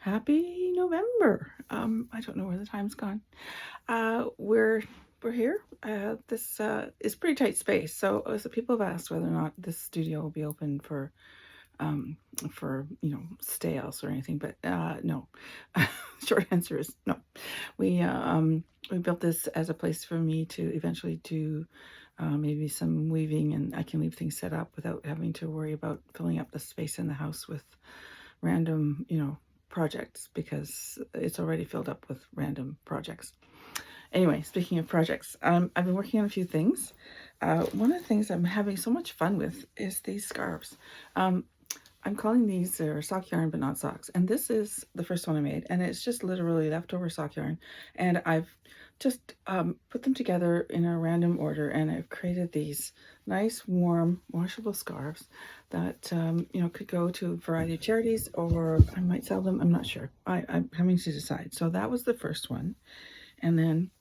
Happy November. I don't know where the time's gone. We're here. This is pretty tight space, so people have asked whether or not this studio will be open um, for stay else or anything, but no. Short answer is no. We built this as a place for me to eventually do maybe some weaving, and I can leave things set up without having to worry about filling up the space in the house with random, projects, because it's already filled up with random projects. Anyway, speaking of projects, I've been working on a few things. One of the things I'm having so much fun with is these scarves. I'm calling these sock yarn, but not socks. And this is the first one I made, and it's just literally leftover sock yarn. And I've just put them together in a random order, and I've created these nice, warm, washable scarves that could go to a variety of charities, or I might sell them. I'm not sure. I'm having to decide. So that was the first one, and then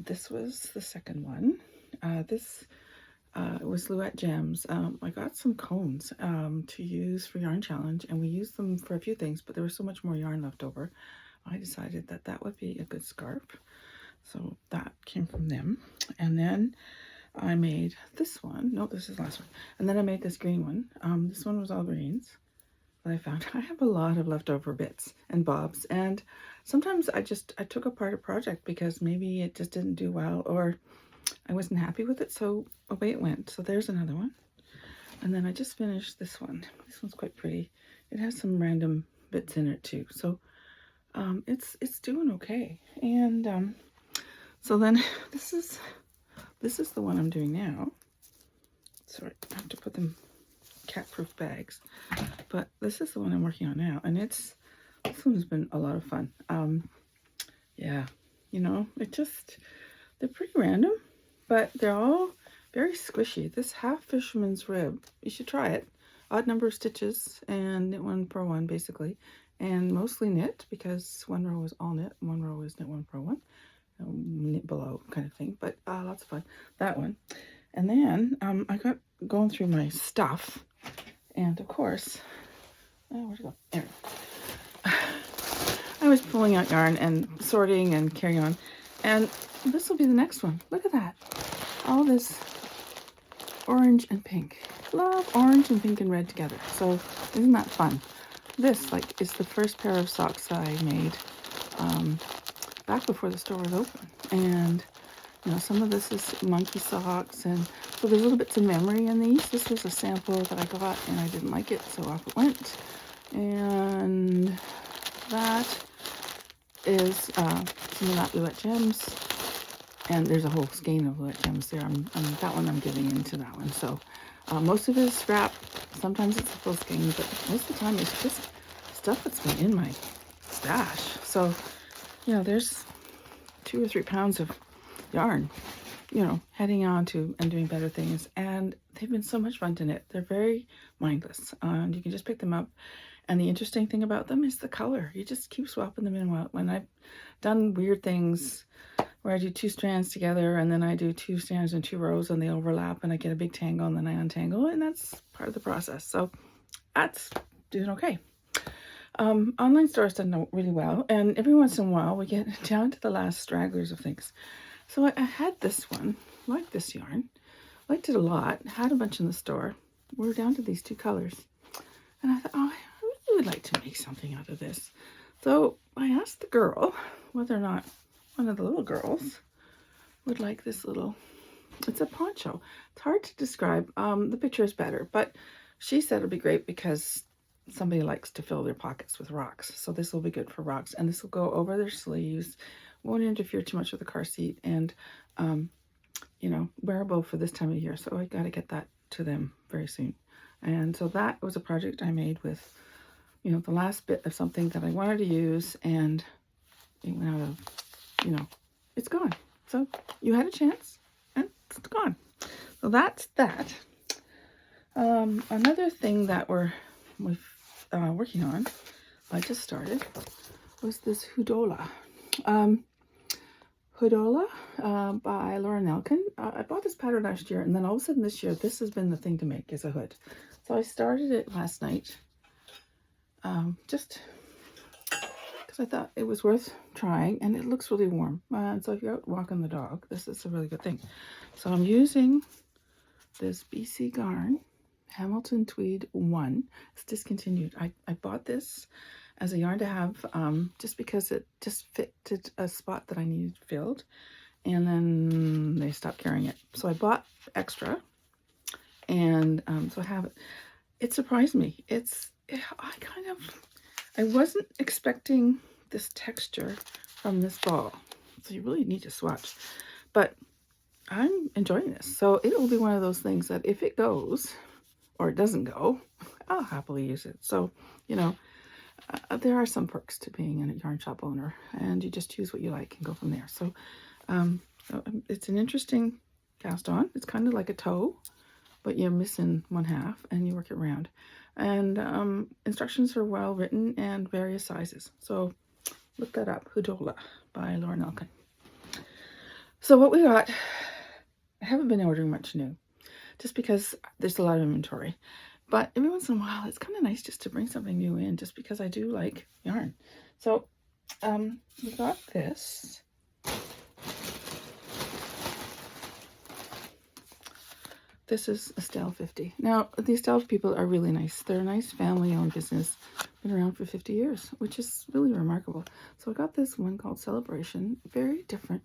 this was the second one. This was Luette Gems. I got some cones to use for Yarn Challenge, and we used them for a few things, but there was so much more yarn left over. I decided that that would be a good scarf. So that came from them. And then I made this one. No, this is the last one. And then I made this green one. This one was all greens that I found. I have a lot of leftover bits and bobs, and sometimes I took apart a project because maybe it just didn't do well, or I wasn't happy with it, so away it went. So there's another one. And then I just finished this one. This one's quite pretty. It has some random bits in it too. So it's doing okay. And so then this is the one I'm doing now. Sorry, I have to put them cat-proof bags. But this is the one I'm working on now, and this one has been a lot of fun. Yeah, they're pretty random, but they're all very squishy. This half fisherman's rib, you should try it. Odd number of stitches and knit one per one, basically, and mostly knit, because one row is all knit, one row is knit one per one, knit below kind of thing, but lots of fun. That one. And then I got going through my stuff, and of course, where'd it go? There. I was pulling out yarn and sorting and carrying on, and this will be the next one. Look at that. All this orange and pink. Love orange and pink and red together. So isn't that fun? This is the first pair of socks I made back before the store was open. And some of this is monkey socks, and so there's little bits of memory in these. This was a sample that I got and I didn't like it, so off it went. And that is some of that Luette Gems. And there's a whole skein of Luette Gems there. That one I'm giving into that one. So most of it is scrap. Sometimes it's a full skein, but most of the time it's just stuff that's been in my stash. So, there's 2 or 3 pounds of yarn, heading on to and doing better things. And they've been so much fun to knit. They're very mindless, and you can just pick them up. And the interesting thing about them is the color. You just keep swapping them in and out. When I've done weird things where I do 2 strands together, and then I do 2 strands in 2 rows, and they overlap, and I get a big tangle, and then I untangle, and that's part of the process. So that's doing okay. Online stores done really well, and every once in a while we get down to the last stragglers of things. So I had this one, liked this yarn, liked it a lot, had a bunch in the store. We're down to these 2 colors, and I thought, oh, I really would like to make something out of this. So I asked the girl whether or not one of the little girls would like this it's a poncho. It's hard to describe. The picture is better, but she said it'd be great because somebody likes to fill their pockets with rocks. So this will be good for rocks, and this will go over their sleeves, won't interfere too much with the car seat, and wearable for this time of year. So I got to get that to them very soon. And so that was a project I made with the last bit of something that I wanted to use, and it went out of it's gone. So you had a chance, and it's gone. So that's that. Another thing that we're working on, I just started, was this Hudola. Hudola by Laura Nelkin. I bought this pattern last year, and then all of a sudden this year, this has been the thing to make, is a hood. So I started it last night. Just because I thought it was worth trying, and it looks really warm. And so if you're out walking the dog, this is a really good thing. So I'm using this BC Garn Hamilton Tweed 1. It's discontinued. I bought this as a yarn to have just because it just fitted a spot that I needed filled, and then they stopped carrying it. So I bought extra, and so I have it. It surprised me. I wasn't expecting this texture from this ball, so you really need to swatch. But I'm enjoying this. So it will be one of those things that if it goes or it doesn't go, I'll happily use it. So, you know, there are some perks to being a yarn shop owner, and you just choose what you like and go from there. So, it's an interesting cast on. It's kind of like a toe, but you're missing one half and you work it around. And instructions are well written and various sizes. So look that up, Hudola by Lauren Elkin. So what we got, I haven't been ordering much new, just because there's a lot of inventory. But every once in a while, it's kind of nice just to bring something new in, just because I do like yarn. So we got this. This is Estelle 50. Now, the Estelle people are really nice. They're a nice family-owned business. Been around for 50 years, which is really remarkable. So I got this one called Celebration. Very different.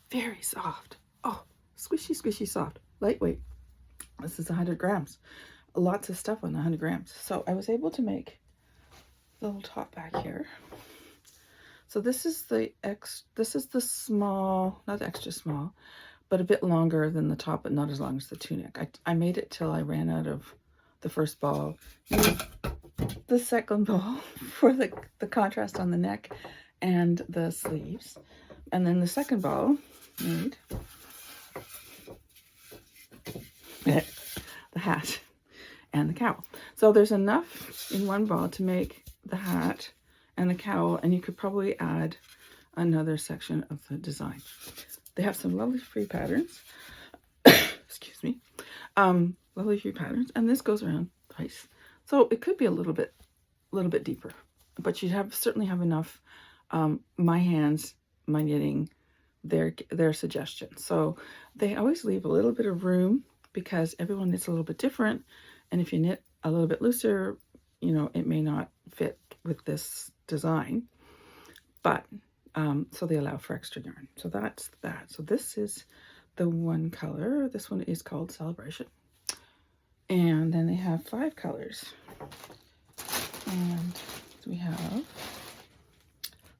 Very soft. Oh, squishy, squishy soft. Lightweight. This is 100 grams. Lots of stuff on 100 grams. So I was able to make the little top back here. So this is the small, not extra small, but a bit longer than the top, but not as long as the tunic. I made it till I ran out of the first ball. The second ball for the contrast on the neck and the sleeves. And then the second ball made the hat and the cowl. So there's enough in one ball to make the hat and the cowl, and you could probably add another section of the design. They have some lovely free patterns. Excuse me. Lovely free patterns, and this goes around twice. So it could be a little bit deeper, but you'd certainly have enough. My hands, my knitting, their suggestions. So they always leave a little bit of room because everyone knits a little bit different, and if you knit a little bit looser, you know, it may not fit with this design. But so they allow for extra yarn. So that's that. So this is the one color. This one is called Celebration. And then they have 5 colors. And we have,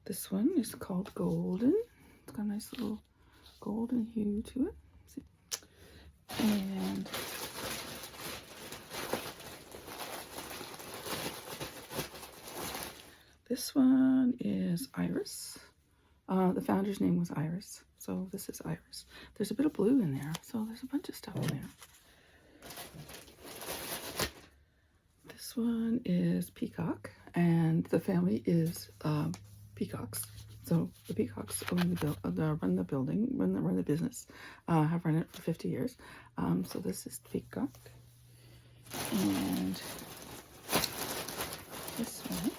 this one is called Golden. It's got a nice little golden hue to it. See? And this one is Iris. The founder's name was Iris, so this is Iris. There's a bit of blue in there, so there's a bunch of stuff in there. This one is Peacock, and the family is Peacocks. So the Peacocks run the building, run the business, have run it for 50 years. So this is Peacock, and this one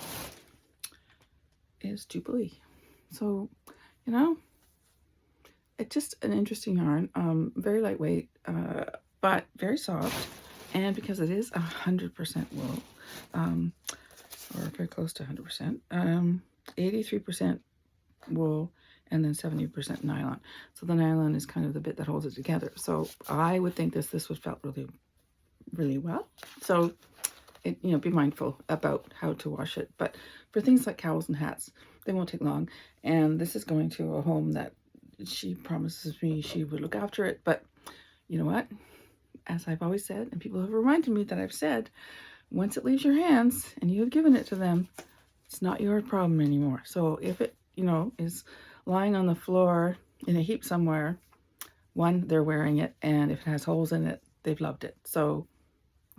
is Jubilee. So, you know, it's just an interesting yarn. Very lightweight, but very soft. And because it is 100% wool, or very close to 100%, 83% wool, and then 70% nylon. So the nylon is kind of the bit that holds it together. So I would think this would felt really, really well. So, be mindful about how to wash it. But for things like cowls and hats, they won't take long. And this is going to a home that she promises me she would look after it. But you know what? As I've always said, and people have reminded me that I've said, once it leaves your hands and you have given it to them, it's not your problem anymore. So if it, is lying on the floor in a heap somewhere, one, they're wearing it. And if it has holes in it, they've loved it. So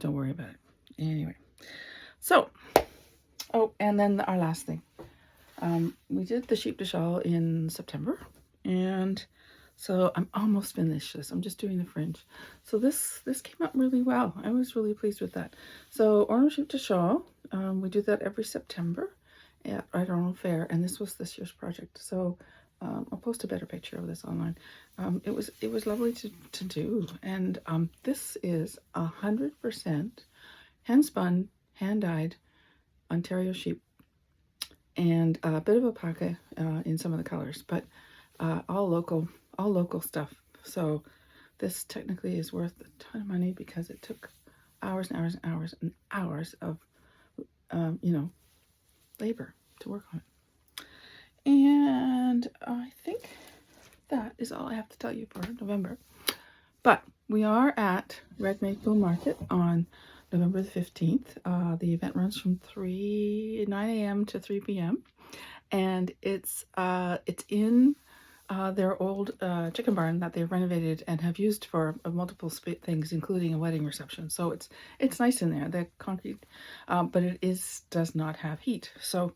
don't worry about it. Anyway, so, and then our last thing. We did the sheep to shawl in September, and so I'm almost finished this. I'm just doing the fringe. So this came out really well. I was really pleased with that. So orange sheep to shawl, we do that every September, at Arnold Fair, and this was this year's project. So I'll post a better picture of this online. It was lovely to do, and this is 100% hand spun, hand dyed Ontario sheep, and a bit of alpaca in some of the colors, but all local stuff. So this technically is worth a ton of money because it took hours and hours and hours and hours of labor to work on it. And I think that is all I have to tell you for November. But we are at Red Maple Market on November the 15th. The event runs from 9 a.m. to 3 p.m. And it's in their old chicken barn that they've renovated and have used for multiple things, including a wedding reception. So it's nice in there. The concrete, but does not have heat. So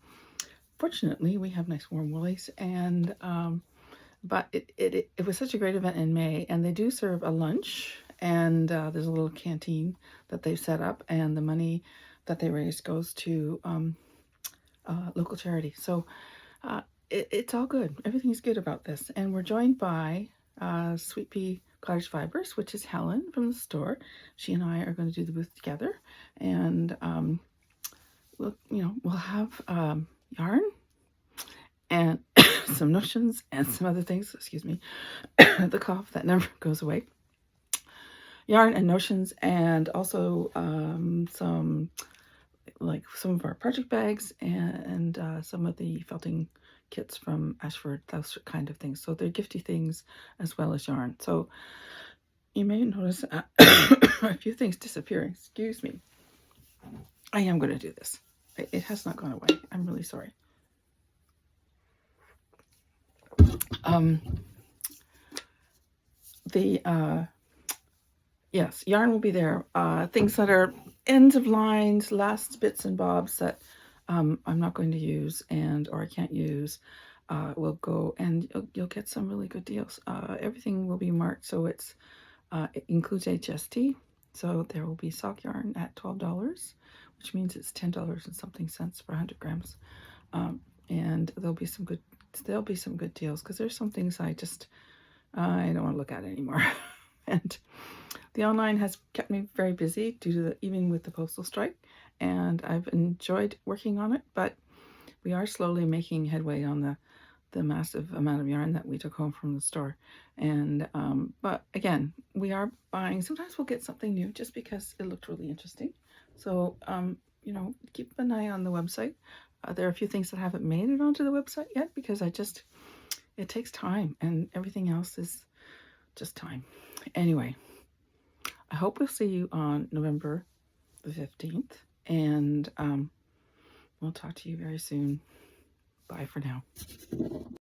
fortunately, we have nice warm woolies, and but it was such a great event in May, and they do serve a lunch, and there's a little canteen that they've set up, and the money that they raise goes to local charity. So it's all good. Everything's good about this. And we're joined by Sweet Pea Cottage Fibers, which is Helen from the store. She and I are going to do the booth together, and we'll have yarn and some notions and some other things. Excuse me, the cough that never goes away. Yarn and notions, and also some of our project bags and some of the felting kits from Ashford, those kind of things. So they're gifty things as well as yarn. So you may notice a few things disappearing. Excuse me. I am going to do this. It has not gone away. I'm really sorry. Yes, yarn will be there. Things that are ends of lines, last bits and bobs that I'm not going to use or I can't use will go, and you'll get some really good deals. Everything will be marked, so it includes HST. So there will be sock yarn at $12, which means it's $10 and something cents for 100 grams. And there'll be some good deals, because there's some things I don't want to look at anymore. And the online has kept me very busy even with the postal strike, and I've enjoyed working on it, but we are slowly making headway on the massive amount of yarn that we took home from the store. And but again, we are buying. Sometimes we'll get something new just because it looked really interesting. So keep an eye on the website. There are a few things that haven't made it onto the website yet because it takes time, and everything else is just time. Anyway, I hope we'll see you on November the 15th, and we'll talk to you very soon. Bye for now.